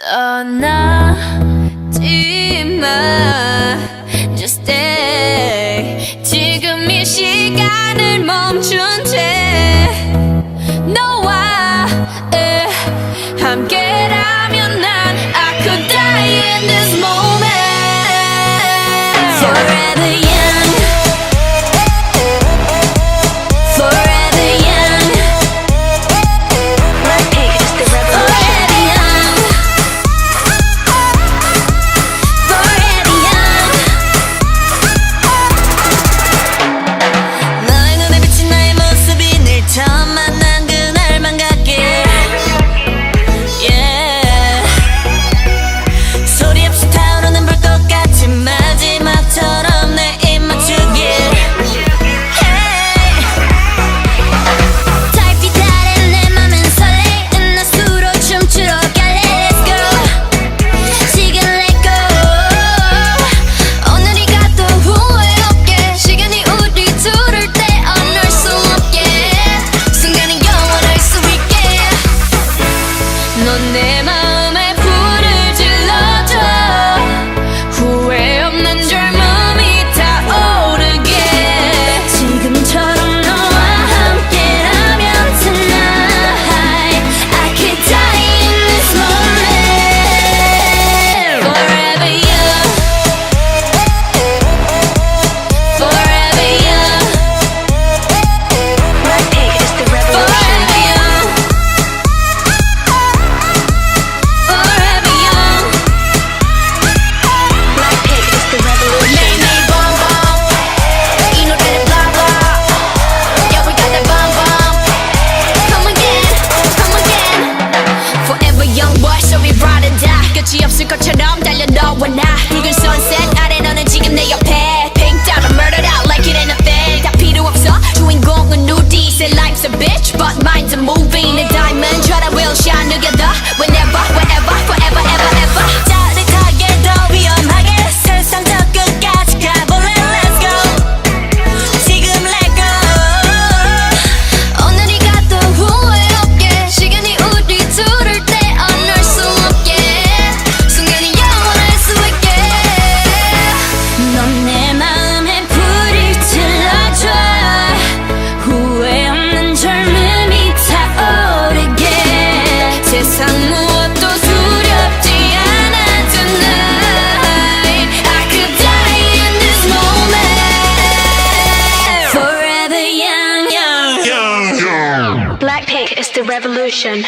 떠나지 마, just stay. 지금 이 시간을 멈춘 채 너와 함께라면 난 I could die in this moment. Forever young, forever young. Blackpink is the revolution. Forever young, 너의 눈에 비친 나의 모습이 늘 처음 만난 그날만 같게. Yeah. 소리 없이 타오르는 불꽃 같이 마지막처럼 내 입 맞추길. Hey. 달빛 아래 내 맘은 설레는 낮수로 춤추러 갈래. Let's go. 지금 let go. 오늘이 가도 후회 없게. 시간이 우리 둘을 떼어놓을 수 없게. 순간이 영원할 수 있게. 넌 내 마음에 불을 질러줘. 후회 없는 젊음이 타오르게. 지금처럼 너와 함께라면 tonight I could die in this moment. Forever young, forever young, Blackpink is the revolution. forever young, forever young. Blackpink is the revolution. 매일매일 bomb 이 노래는 blah blah. Yeah, we got that bomb bomb. Come again, come again. Forever young boy, so we ride or die. 끝이 없을 것처럼 달려 너와 나. 붉은 sunset 아래 너는 지금 내 옆에. Pink down and murdered out like it ain't a thing. 다 필요 없어. 주인공은 우리. Say life's a bitch, but mine's a movie. 내 diamond, try to will shine together. Whenever, wherever, forever, ever, ever. 짜릿하게 더 위험하게 세상 저 끝까지 가볼래. Let's go. 지금 let go. 오늘이 가도 후회 없게. 시간이 우리 둘을 떼어놓을 수 없게. 순간이 영원할 수 있게. 넌 내 마음에 불을 질러줘. 후회 없는 젊음이 타오르게. 세상 무엇도 두렵지 않아 tonight. I could die in this moment. Forever young, young. Blackpink is the revolution.